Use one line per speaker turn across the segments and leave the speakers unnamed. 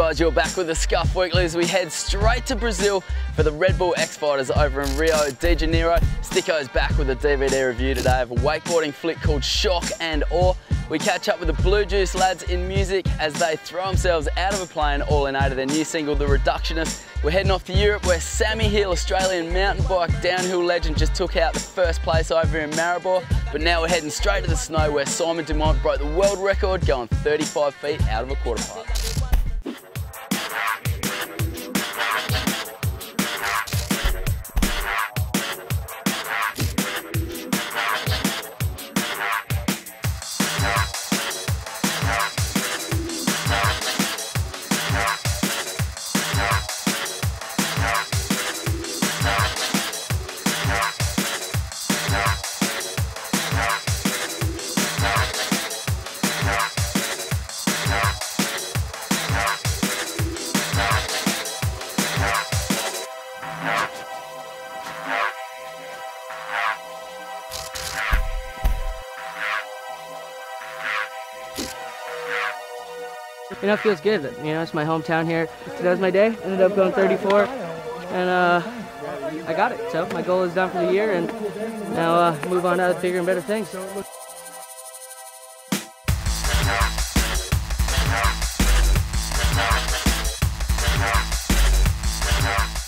guys, you're back with the Skuff Weekly as we head straight to Brazil for the Red Bull X Fighters over in Rio de Janeiro. Sticko's back with a DVD review today of a wakeboarding flick called Shock and Awe. We catch up with the Bluejuice lads in music as they throw themselves out of a plane, all in aid of their new single, The Reductionist. We're heading off to Europe where Sammy Hill, Australian mountain bike downhill legend, just took out the first place over in Maribor. But now we're heading straight to the snow where Simon Dumont broke the world record going 35 feet out of a quarter pipe.
You know, it feels good. You know, it's my hometown here. Today was my day. Ended up going 34, and I got it. So my goal is done for the year, and now move on to bigger and better things.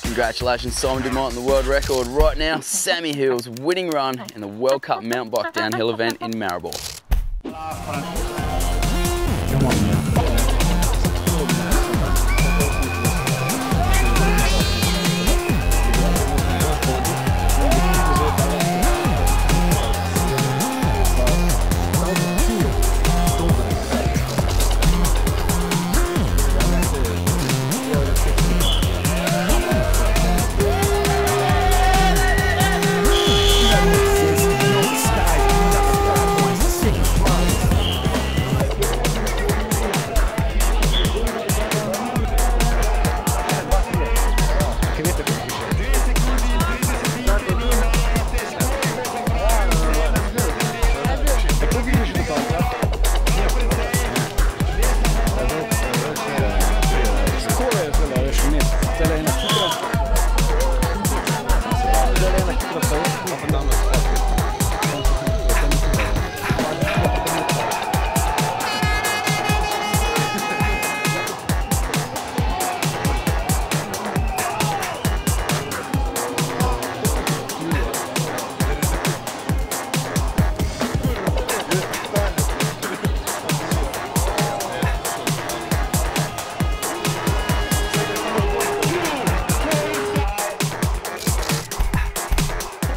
Congratulations, Simon Dumont, on the world record. Right now, Sammy Hill's winning run in the World Cup mountain bike downhill event in Maribor.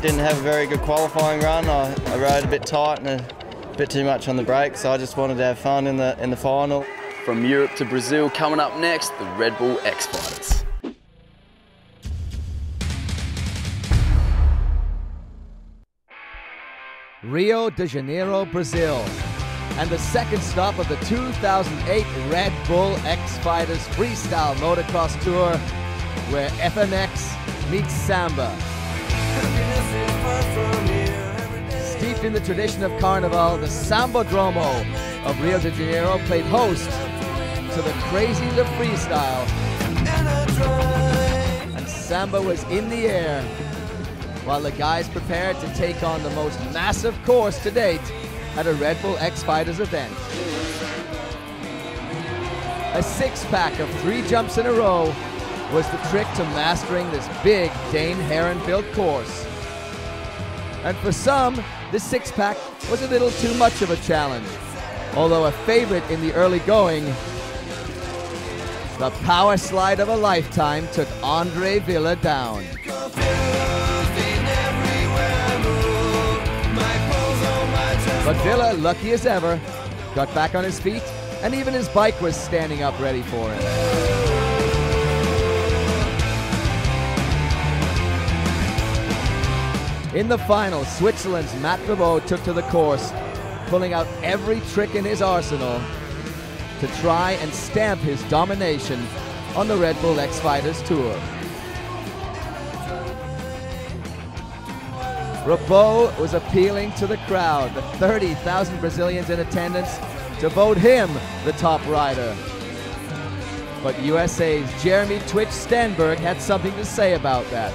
Didn't have a very good qualifying run. I rode a bit tight and a bit too much on the brakes, so I just wanted to have fun in the final.
From Europe to Brazil, coming up next, the Red Bull X Fighters.
Rio de Janeiro, Brazil, and the second stop of the 2008 Red Bull X Fighters Freestyle Motocross Tour, where FMX meets Samba. Steeped in the tradition of Carnival, the Sambodromo of Rio de Janeiro played host to the crazies of freestyle. And Samba was in the air while the guys prepared to take on the most massive course to date at a Red Bull X Fighters event. A six-pack of 3 jumps in a row was the trick to mastering this big Dane Heron-built course. And for some, this six-pack was a little too much of a challenge. Although a favorite in the early going, the power slide of a lifetime took Andre Villa down. But Villa, lucky as ever, got back on his feet, and even his bike was standing up ready for him. In the final, Switzerland's Matt Ribot took to the course, pulling out every trick in his arsenal to try and stamp his domination on the Red Bull X Fighters Tour. Ribot was appealing to the crowd, the 30,000 Brazilians in attendance, to vote him the top rider. But USA's Jeremy "Twitch" Stenberg had something to say about that.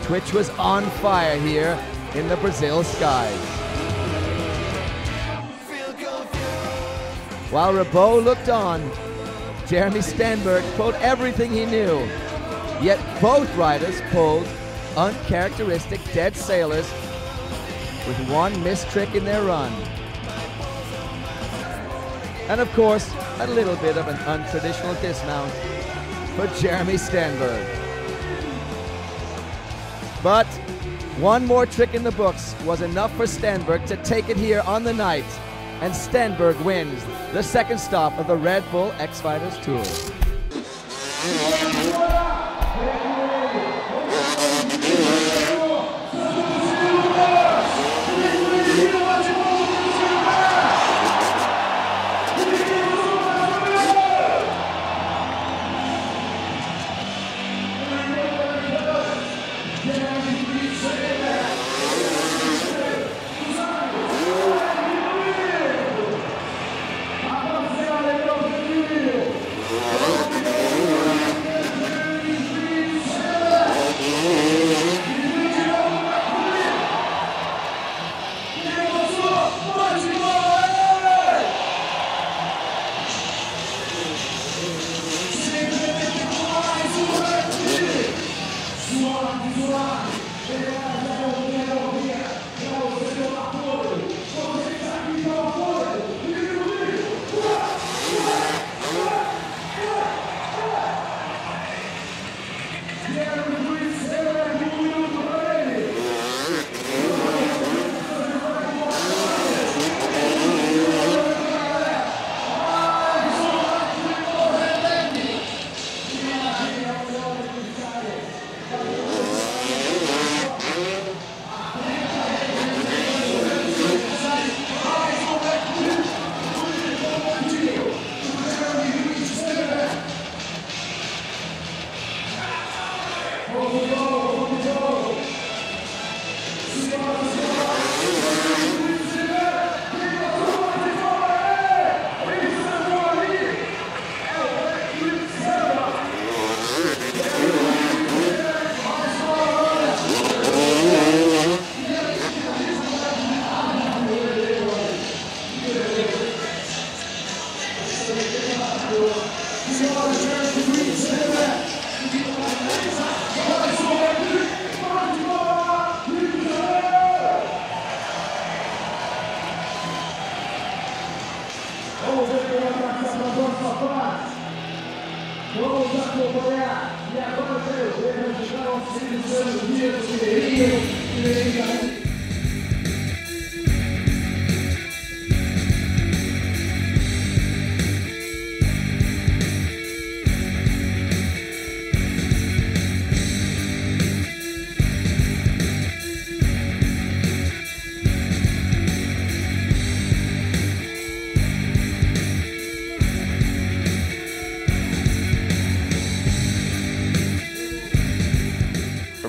Twitch was on fire here in the Brazil skies. While Rabot looked on, Jeremy Stenberg pulled everything he knew. Yet both riders pulled uncharacteristic dead sailors with one missed trick in their run. And of course, a little bit of an untraditional dismount for Jeremy Stenberg. But one more trick in the books was enough for Stenberg to take it here on the night, and Stenberg wins the second stop of the Red Bull X-Fighters Tour.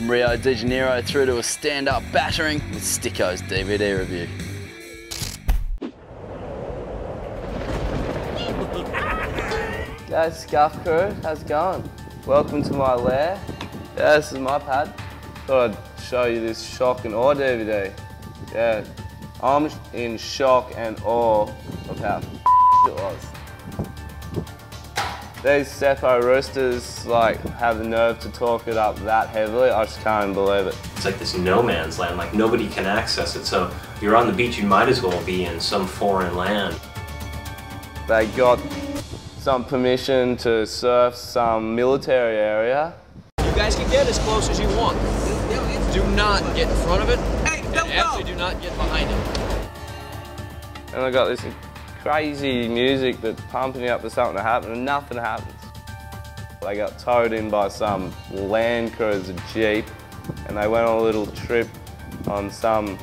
Rio de Janeiro through to a stand-up battering with Sticko's DVD review.
Guys, Skuff crew, how's it going? Welcome to my lair. Yeah, this is my pad. Thought I'd show you this shock and awe DVD. Yeah, I'm in shock and awe of how it was. These Seppo roosters have the nerve to talk it up that heavily. I just can't believe it.
It's like this no man's land, like nobody can access it. So you're on the beach, you might as well be in some foreign land.
They got some permission to surf some military area.
You guys can get as close as you want. Do not get in front of it, and absolutely do not get behind it.
And I got this crazy music that's pumping you up for something to happen, and nothing happens. They got towed in by some Land Cruiser Jeep, and they went on a little trip on some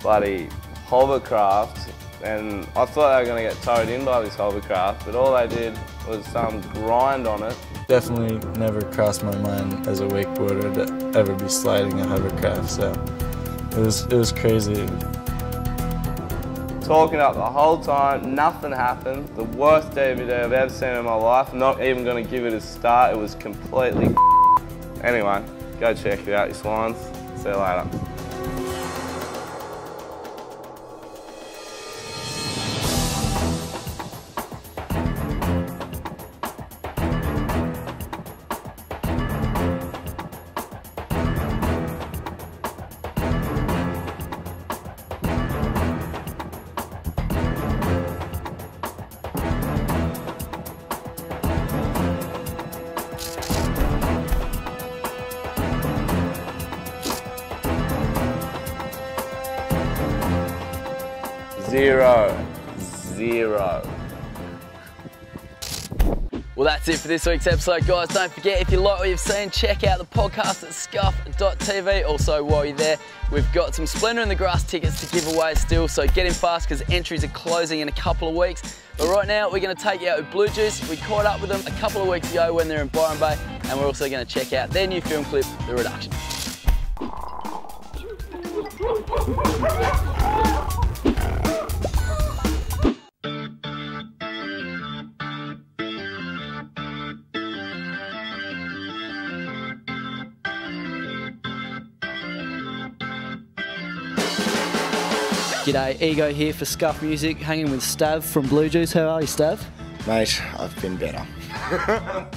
bloody hovercraft, and I thought they were going to get towed in by this hovercraft, but all they did was some grind on it.
Definitely never crossed my mind as a wakeboarder to ever be sliding a hovercraft, so it was crazy.
talking up the whole time, nothing happened. The worst DVD I've ever seen in my life. I'm not even going to give it a start. It was completely Anyway, go check it out, you swines. See you later. Zero.
Well, that's it for this week's episode, guys. Don't forget, if you like what you've seen, check out the podcast at skuff.tv. Also, while you're there, we've got some Splendour in the Grass tickets to give away still, so get in fast because entries are closing in a couple of weeks. But right now, we're going to take you out with Bluejuice. We caught up with them a couple of weeks ago when they're in Byron Bay, and we're also going to check out their new film clip, The Reductionist.
G'day, Ego here for Skuff Music, hanging with Stav from Bluejuice. How are you, Stav?
Mate, I've been better.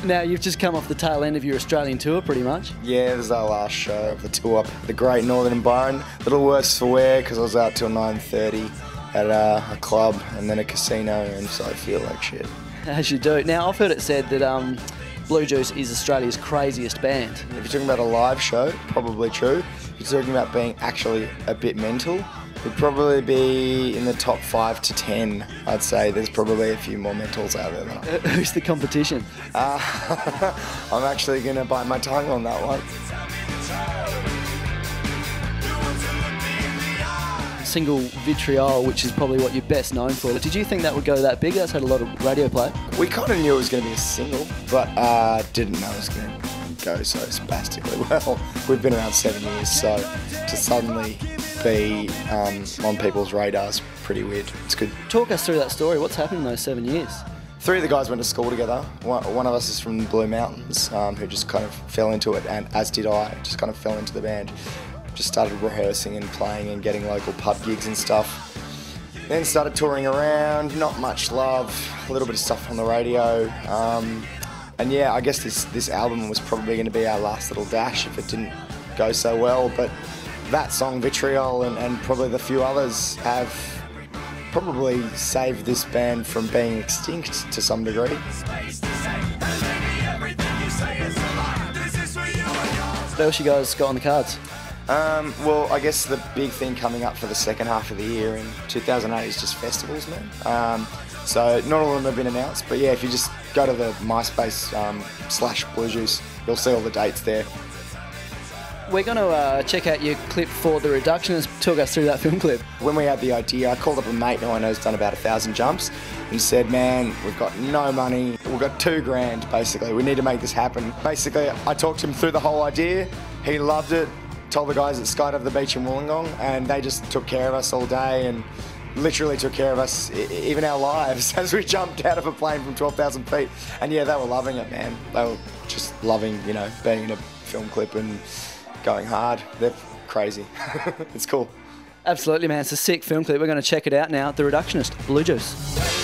Now, you've just come off the tail end of your Australian tour, pretty much.
Yeah, this is our last show of the tour. The Great Northern Byron. A little worse for wear because I was out till 9:30 at a club and then a casino, and so I feel like shit.
As you do. Now, I've heard it said that Bluejuice is Australia's craziest band.
If you're talking about a live show, probably true. If you're talking about being actually a bit mental, we'd probably be in the top 5 to 10, I'd say. There's probably a few more mentals out there than I.
Who's the competition?
I'm actually going to bite my tongue on that one.
Single Vitriol, which is probably what you're best known for. Did you think that would go that big? That's had a lot of radio play.
We kind of knew it was going to be a single, but didn't know it was going to go so spastically well. We've been around 7 years, so to suddenly be on people's radars, pretty weird. It's good.
Talk us through that story. What's happened in those 7 years?
3 of the guys went to school together. One of us is from the Blue Mountains, who just kind of fell into it, and as did I, just kind of fell into the band. Just started rehearsing and playing and getting local pub gigs and stuff. Then started touring around, not much love, a little bit of stuff on the radio. And yeah, I guess this album was probably going to be our last little dash if it didn't go so well, but that song, Vitriol, and probably the few others have probably saved this band from being extinct to some degree.
What else you guys got on the cards?
Well, I guess the big thing coming up for the second half of the year in 2008 is just festivals, man. So not all of them have been announced, but yeah, if you just go to the MySpace /Bluejuice, you'll see all the dates there.
We're going to check out your clip for The Reductionist. Talk us through that film clip.
When we had the idea, I called up a mate who I know has done about 1,000 jumps and said, man, we've got no money. We've got $2,000, basically. We need to make this happen. Basically, I talked him through the whole idea. He loved it. Told the guys at Skydive the Beach in Wollongong, and they just took care of us all day and literally took care of us, even our lives, as we jumped out of a plane from 12,000 feet. And yeah, they were loving it, man. They were just loving, you know, being in a film clip and going hard. They're crazy. It's cool.
Absolutely, man. It's a sick film clip. We're going to check it out now. The Reductionist, Bluejuice.